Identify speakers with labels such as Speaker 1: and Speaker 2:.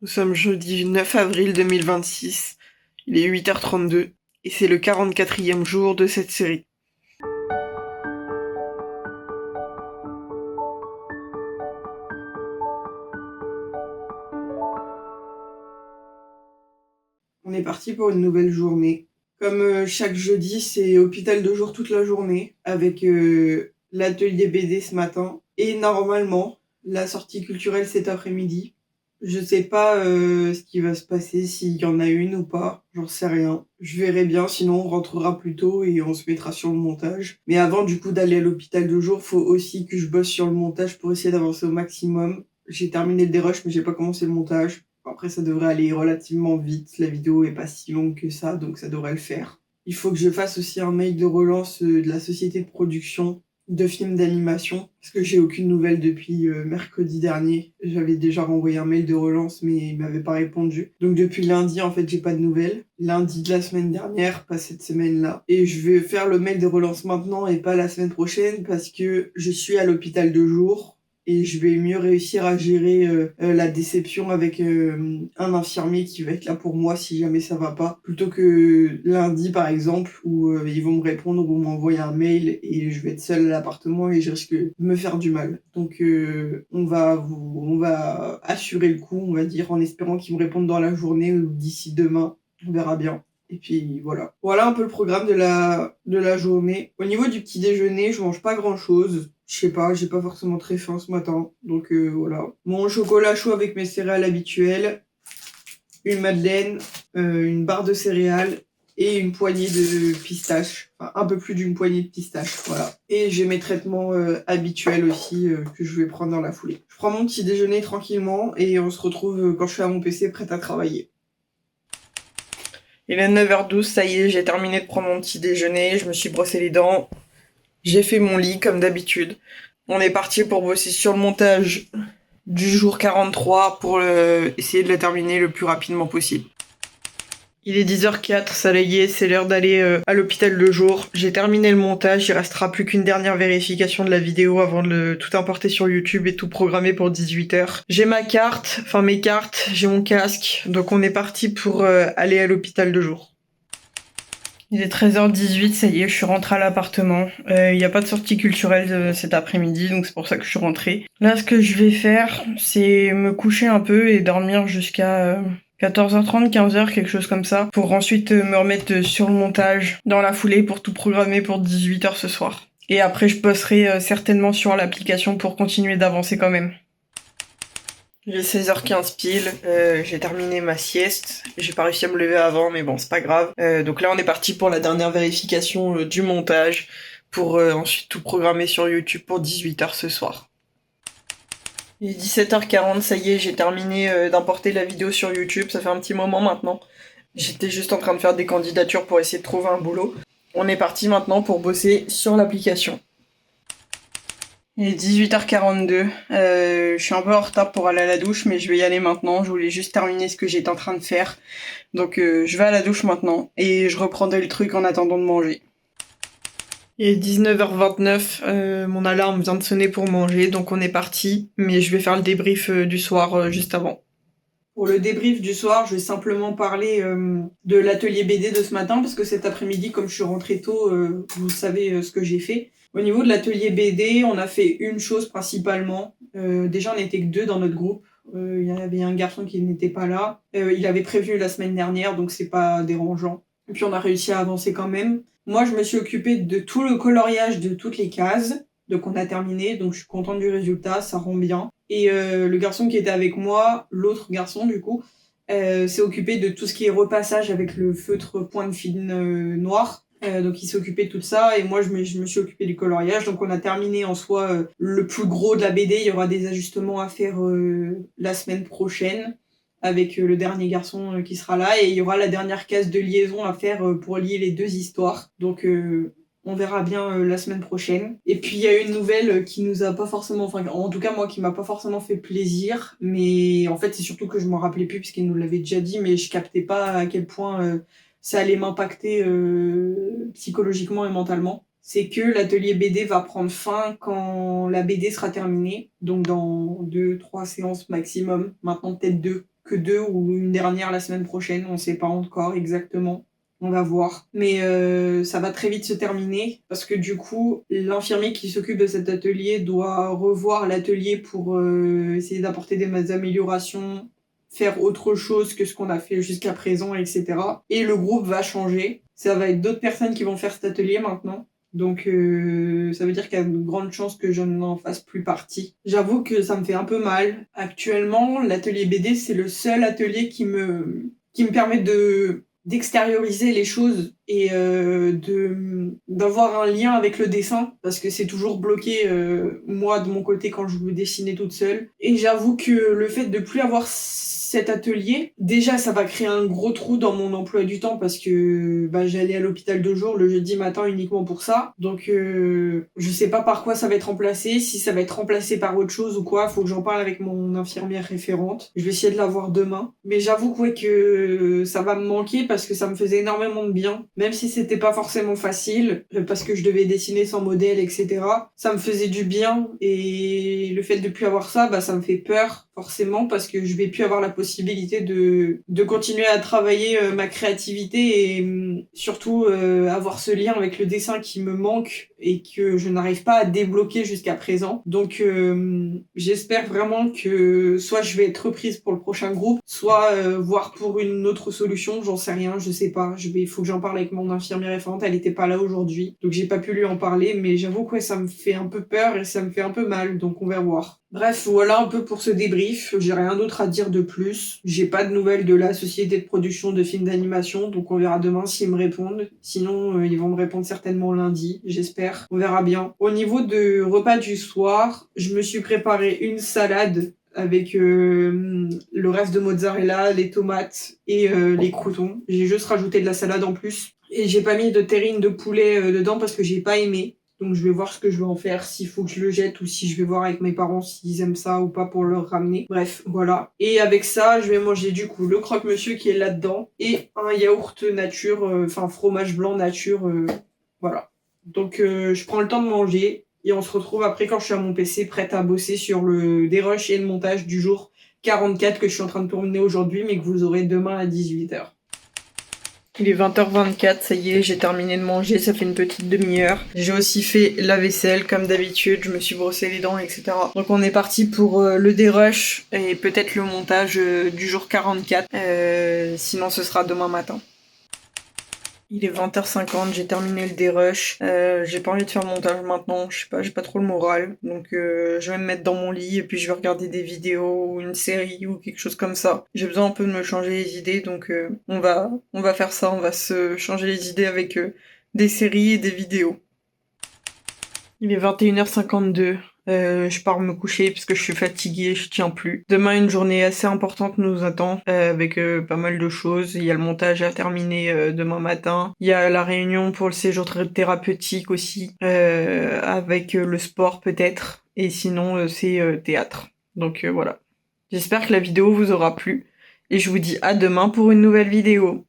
Speaker 1: Nous sommes jeudi 9 avril 2026, il est 8h32 et c'est le 44e jour de cette série. On est parti pour une nouvelle journée. Comme chaque jeudi, c'est hôpital de jour toute la journée avec l'atelier BD ce matin et normalement la sortie culturelle cet après-midi. Je sais pas ce qui va se passer, s'il y en a une ou pas, j'en sais rien. Je verrai bien, sinon on rentrera plus tôt et on se mettra sur le montage. Mais avant du coup d'aller à l'hôpital de jour, faut aussi que je bosse sur le montage pour essayer d'avancer au maximum. J'ai terminé le dérush mais j'ai pas commencé le montage. Après ça devrait aller relativement vite, la vidéo est pas si longue que ça, donc ça devrait le faire. Il faut que je fasse aussi un mail de relance de la société de production de films d'animation, parce que j'ai aucune nouvelle depuis mercredi dernier. J'avais déjà renvoyé un mail de relance, mais il m'avait pas répondu. Donc depuis lundi, en fait, j'ai pas de nouvelles. Lundi de la semaine dernière, pas cette semaine-là. Et je vais faire le mail de relance maintenant et pas la semaine prochaine, parce que je suis à l'hôpital de jour. Et je vais mieux réussir à gérer la déception avec un infirmier qui va être là pour moi si jamais ça va pas. Plutôt que lundi par exemple où ils vont me répondre ou m'envoyer un mail et je vais être seule à l'appartement et je risque de me faire du mal. Donc on va assurer le coup, on va dire, en espérant qu'ils me répondent dans la journée ou d'ici demain. On verra bien. Et puis voilà. Voilà un peu le programme de la journée. Au niveau du petit déjeuner, je mange pas grand chose. Je sais pas, j'ai pas forcément très faim ce matin. Donc voilà. Mon chocolat chaud avec mes céréales habituelles, une madeleine, une barre de céréales et une poignée de pistaches. Enfin, un peu plus d'une poignée de pistaches, voilà. Et j'ai mes traitements habituels aussi que je vais prendre dans la foulée. Je prends mon petit déjeuner tranquillement et on se retrouve quand je suis à mon PC prête à travailler. Il est 9h12, ça y est, j'ai terminé de prendre mon petit déjeuner, je me suis brossé les dents, j'ai fait mon lit comme d'habitude. On est parti pour bosser sur le montage du jour 43 pour essayer de le terminer le plus rapidement possible. Il est 10h04, ça y est, c'est l'heure d'aller à l'hôpital le jour. J'ai terminé le montage, il restera plus qu'une dernière vérification de la vidéo avant de tout importer sur YouTube et tout programmer pour 18h. J'ai ma carte, enfin mes cartes, j'ai mon casque, donc on est parti pour aller à l'hôpital de jour. Il est 13h18, ça y est, je suis rentrée à l'appartement. Il n'y a pas de sortie culturelle cet après-midi, donc c'est pour ça que je suis rentrée. Là, ce que je vais faire, c'est me coucher un peu et dormir jusqu'à 14h30, 15h, quelque chose comme ça, pour ensuite me remettre sur le montage dans la foulée pour tout programmer pour 18h ce soir. Et après, je bosserai certainement sur l'application pour continuer d'avancer quand même. J'ai 16h15 pile, j'ai terminé ma sieste, j'ai pas réussi à me lever avant mais bon c'est pas grave. Donc là on est parti pour la dernière vérification du montage pour ensuite tout programmer sur YouTube pour 18h ce soir. Il est 17h40, ça y est, j'ai terminé d'importer la vidéo sur YouTube, ça fait un petit moment maintenant. J'étais juste en train de faire des candidatures pour essayer de trouver un boulot. On est parti maintenant pour bosser sur l'application. Il est 18h42, je suis un peu en retard pour aller à la douche, mais je vais y aller maintenant. Je voulais juste terminer ce que j'étais en train de faire. Donc je vais à la douche maintenant, et je reprendrai le truc en attendant de manger. Il est 19h29, mon alarme vient de sonner pour manger, donc on est parti. Mais je vais faire le débrief du soir juste avant. Pour le débrief du soir, je vais simplement parler de l'atelier BD de ce matin, parce que cet après-midi, comme je suis rentrée tôt, vous savez ce que j'ai fait. Au niveau de l'atelier BD, on a fait une chose principalement. Déjà, on n'était que deux dans notre groupe. Il y avait un garçon qui n'était pas là. Il avait prévenu la semaine dernière, donc c'est pas dérangeant. Et puis on a réussi à avancer quand même. Moi, je me suis occupée de tout le coloriage de toutes les cases. Donc on a terminé, donc je suis contente du résultat, ça rend bien. Et le garçon qui était avec moi, l'autre garçon du coup, s'est occupé de tout ce qui est repassage avec le feutre pointe fine noir. Donc il s'est occupé de tout ça et moi je me suis occupée du coloriage. Donc on a terminé en soi le plus gros de la BD. Il y aura des ajustements à faire la semaine prochaine avec le dernier garçon qui sera là et il y aura la dernière case de liaison à faire pour lier les deux histoires. Donc on verra bien la semaine prochaine. Et puis il y a une nouvelle qui nous a pas forcément, enfin en tout cas moi qui m'a pas forcément fait plaisir, mais en fait c'est surtout que je m'en rappelais plus puisqu'il nous l'avait déjà dit, mais je captais pas à quel point ça allait m'impacter psychologiquement et mentalement. C'est que l'atelier BD va prendre fin quand la BD sera terminée, donc dans 2-3 séances maximum, maintenant peut-être 2, que 2 ou une dernière la semaine prochaine, on sait pas encore exactement. On va voir. Mais ça va très vite se terminer parce que du coup, l'infirmier qui s'occupe de cet atelier doit revoir l'atelier pour essayer d'apporter des améliorations, faire autre chose que ce qu'on a fait jusqu'à présent, etc. Et le groupe va changer. Ça va être d'autres personnes qui vont faire cet atelier maintenant. Donc ça veut dire qu'il y a une grande chance que je n'en fasse plus partie. J'avoue que ça me fait un peu mal. Actuellement, l'atelier BD, c'est le seul atelier qui me permet d'extérioriser les choses et d'avoir un lien avec le dessin parce que c'est toujours bloqué moi de mon côté quand je veux dessiner toute seule. Et j'avoue que le fait de plus avoir cet atelier, déjà ça va créer un gros trou dans mon emploi du temps parce que j'allais à l'hôpital de jour le jeudi matin uniquement pour ça. Donc je sais pas par quoi ça va être remplacé, si ça va être remplacé par autre chose ou quoi, faut que j'en parle avec mon infirmière référente. Je vais essayer de la voir demain. Mais j'avoue que ça va me manquer parce que ça me faisait énormément de bien, même si c'était pas forcément facile, parce que je devais dessiner sans modèle, etc. Ça me faisait du bien et le fait de plus avoir ça, ça me fait peur forcément parce que je vais plus avoir la possibilité de continuer à travailler ma créativité et surtout avoir ce lien avec le dessin qui me manque et que je n'arrive pas à débloquer jusqu'à présent. Donc j'espère vraiment que soit je vais être reprise pour le prochain groupe, soit voir pour une autre solution, j'en sais rien, je sais pas. Il faut que j'en parle avec mon infirmière référente, elle était pas là aujourd'hui, donc j'ai pas pu lui en parler, mais j'avoue que ça me fait un peu peur et ça me fait un peu mal, donc on va voir. Bref, voilà un peu pour ce débrief, j'ai rien d'autre à dire de plus. J'ai pas de nouvelles de la société de production de films d'animation, donc on verra demain s'ils me répondent. Sinon, ils vont me répondre certainement lundi, j'espère. On verra bien. Au niveau de repas du soir, je me suis préparé une salade avec le reste de mozzarella, les tomates et les croûtons. J'ai juste rajouté de la salade en plus. Et j'ai pas mis de terrine de poulet dedans parce que j'ai pas aimé. Donc je vais voir ce que je vais en faire, s'il faut que je le jette ou si je vais voir avec mes parents s'ils aiment ça ou pas pour leur ramener. Bref, voilà. Et avec ça, je vais manger du coup le croque-monsieur qui est là-dedans et un yaourt nature, fromage blanc nature, voilà. Donc je prends le temps de manger et on se retrouve après quand je suis à mon PC prête à bosser sur le dérush et le montage du jour 44 que je suis en train de tourner aujourd'hui mais que vous aurez demain à 18h. Il est 20h24, ça y est, j'ai terminé de manger, ça fait une petite demi-heure. J'ai aussi fait la vaisselle, comme d'habitude, je me suis brossé les dents, etc. Donc on est parti pour le dérush et peut-être le montage du jour 44. Sinon ce sera demain matin. Il est 20h50, j'ai terminé le dérush. J'ai pas envie de faire le montage maintenant, je sais pas, j'ai pas trop le moral. Donc je vais me mettre dans mon lit et puis je vais regarder des vidéos ou une série ou quelque chose comme ça. J'ai besoin un peu de me changer les idées, donc on va faire ça, on va se changer les idées avec des séries et des vidéos. Il est 21h52. Je pars me coucher parce que je suis fatiguée, je tiens plus. Demain, une journée assez importante nous attend avec pas mal de choses. Il y a le montage à terminer demain matin. Il y a la réunion pour le séjour thérapeutique aussi avec le sport peut-être. Et sinon, c'est théâtre. Donc voilà. J'espère que la vidéo vous aura plu et je vous dis à demain pour une nouvelle vidéo.